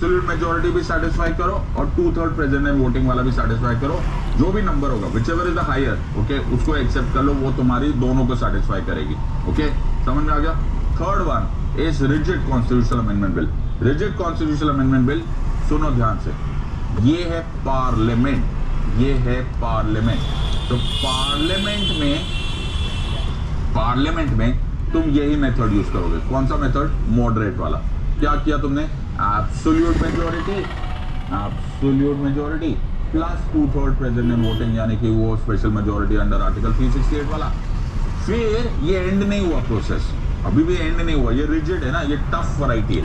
Absolute majority भी satisfy करो और 2/3 प्रेजेंट एंड वोटिंग वाला भी सेटिस्फाई करो। जो भी नंबर होगा which ever is the higher, okay, उसको एक्सेप्ट कर लो, वो तुम्हारी दोनों को सेटिस्फाई करेगी। ओके, समझ में आ गया। Third one is rigid constitutional amendment bill. Rigid constitutional amendment bill, सुनो ध्यान से, ये है पार्लियामेंट, ये है पार्लियामेंट। तो पार्लियामेंट में तुम यही मेथड यूज करोगे। कौन सा मेथड? मॉडरेट वाला। क्या किया तुमने? Absolute majority plus 2/3 present and voting, यानी कि वो स्पेशल मेजोरिटी अंडर आर्टिकल 368 वाला। फिर ये एंड नहीं हुआ प्रोसेस, अभी भी एंड नहीं हुआ, ये रिजिड है ना, ये टफ वैरायटी है।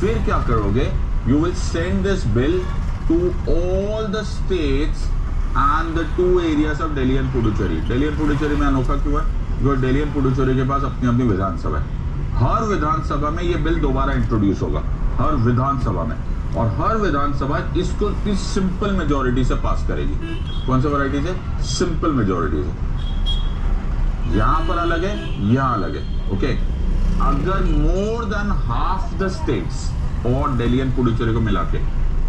फिर क्या करोगे? You will send this bill to all the states and the 2 areas of Delhi and Puducherry. Delhi and Puducherry में अनोखा क्यों है? क्योंकि दिल्ली एंड पुडुचेरी के पास अपनी अपनी विधानसभा है। हर विधानसभा में ये बिल दोबारा इंट्रोड्यूस होगा, हर विधानसभा में, और हर विधानसभा इसको इस सिंपल मेजोरिटी से पास करेगी। कौन सा वैरायटी से? सिंपल मेजोरिटी से। यहां पर अलग है, यहां अलग है। ओके, अगर मोर देन हाफ द स्टेट्स और दिल्ली एंड पुडुचेरी को मिला के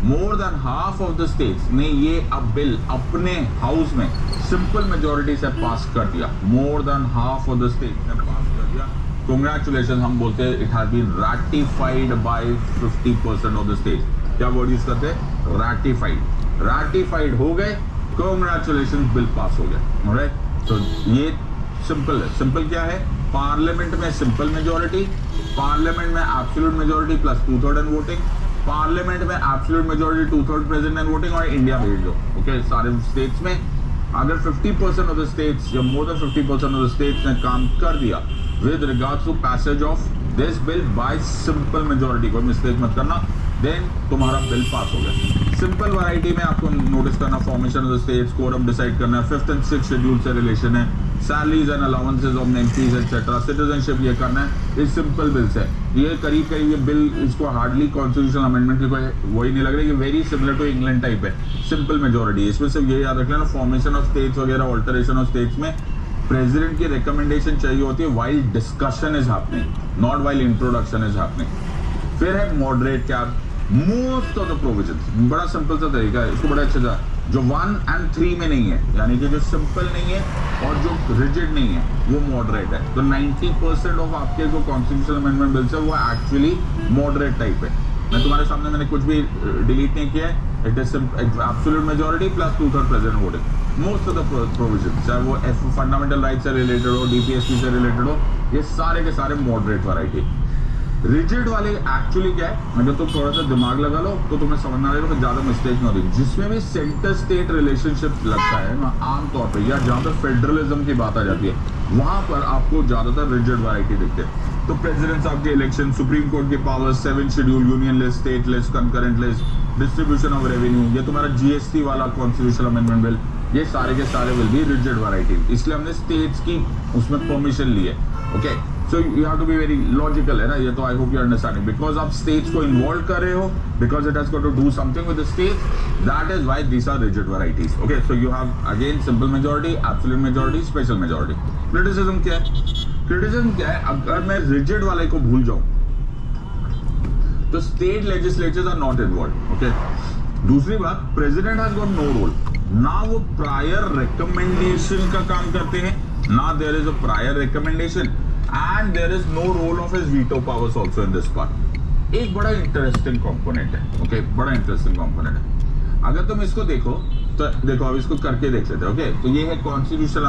मोर than half of the states ने ये अब बिल अपने हाउस में सिंपल मेजोरिटी से पास कर दिया, more than half of the states ने पास कर दिया, कांग्रेचुलेशन, हम बोलते हैं it has been ratified by 50% of the states. क्या वर्ड यूज करते हैं? रैटिफाइड हो गए, कांग्रेचुलेशन, बिल पास हो गया। ऑलराइट, तो ये सिंपल है। सिंपल क्या है? पार्लियामेंट में सिंपल मेजोरिटी, पार्लियामेंट में absolute majority plus 2/3 and voting, parliament में absolute majority 2/3 present and voting, और इंडिया भेज दो। ओके, सारे स्टेट्स में अगर 50% ऑफ द स्टेट्स या more than 50% of the states ने काम कर दिया with regards to passage of this bill by simple majority, कोई मिस्टेक मत करना, देन तुम्हारा बिल पास हो गया। सिंपल वैरायटी में आपको नोटिस करना, formation of the states, quorum decide करना है, 5th एंड 6th शेड्यूल से रिलेशन है, salaries and allowances of MPs etcetera, citizenship ये करना है, इस सिंपल बिल से। ये करीब ये बिल, इसको हार्डली कॉन्स्टिट्यूशनल अमेंडमेंट की कोई वही नहीं लग रहा है, ये very similar to England type है, सिंपल मेजोरिटी। इसमें सिर्फ ये याद रख लेना, फॉर्मेशन ऑफ स्टेट्स वगैरह, ऑल्टरेशन ऑफ स्टेट्स में प्रेसिडेंट की रिकमेंडेशन चाहिए होती है while discussion is happening, not while introduction is happening. फिर है moderate cap. Most of the provisions, बड़ा सिंपल सा तरीका है, इसको बड़ा अच्छे से, जो 1 and 3 में नहीं है, यानी कि जो सिंपल नहीं है और जो रिजिड नहीं है, वो मॉडरेट है। तो 90% ऑफ आपके जो कॉन्स्टिट्यूशनल अमेंडमेंट बिल्स है वो एक्चुअली मॉडरेट टाइप है। मैं तुम्हारे सामने मैंने कुछ भी डिलीट नहीं किया है, it is absolute majority plus 2/3 present voting. Most of the provision, चाहे वो फंडामेंटल राइट से रिलेटेड हो, डीपीएसपी से रिलेटेड हो, ये सारे के सारे मॉडरेट वैरायटी। रिजिड वाले एक्चुअली क्या है, अगर तुम थोड़ा सा दिमाग लगा लो तो तुम्हें समझना लगेगा, तो ज्यादा मिस्टेक नहीं होती। जिसमें भी सेंटर स्टेट रिलेशनशिप लगता है ना, आमतौर पर, या जहाँ पे फेडरलिज्म की बात आ जाती है, वहां पर आपको ज्यादातर रिजिड वैरायटी दिखते हैं। तो प्रेसिडेंट साहब के इलेक्शन, सुप्रीम कोर्ट के powers, 7th schedule, union list, state list, concurrent list, distribution of revenue, ये तुम्हारा जीएसटी वाला कॉन्स्टिट्यूशनल अमेंडमेंट बिल, ये सारे के सारे विल बी रिजिड वैरायटी। इसलिए हमने स्टेट्स की उसमें परमिशन ली है। Okay, so you have to be very logical, है ना, ये तो I hope you understanding, because आप स्टेट्स को इन्वॉल्व कर रहे हो, because it has got to do something with the states, that is why these are rigid varieties. Okay, so you have again simple majority, absolute majority, special majority. Criticism क्या है? Criticism क्या है, अगर मैं rigid वाले को भूल जाऊं तो state legislatures are not involve. Okay, दूसरी बात, president has got no role, ना वो प्रायर रिकमेंडेशन का काम करते हैं, ना there is a prior recommendation, and there is no role of his veto powers also in this part। एक बड़ा इंटरेस्टिंग कंपोनेंट है। ओके, बड़ा इंटरेस्टिंग कंपोनेंट है। अगर तुम इसको देखो तो देखो, अब इसको करके देख लेते हैं। ओके, तो ये है कॉन्स्टिट्यूशनल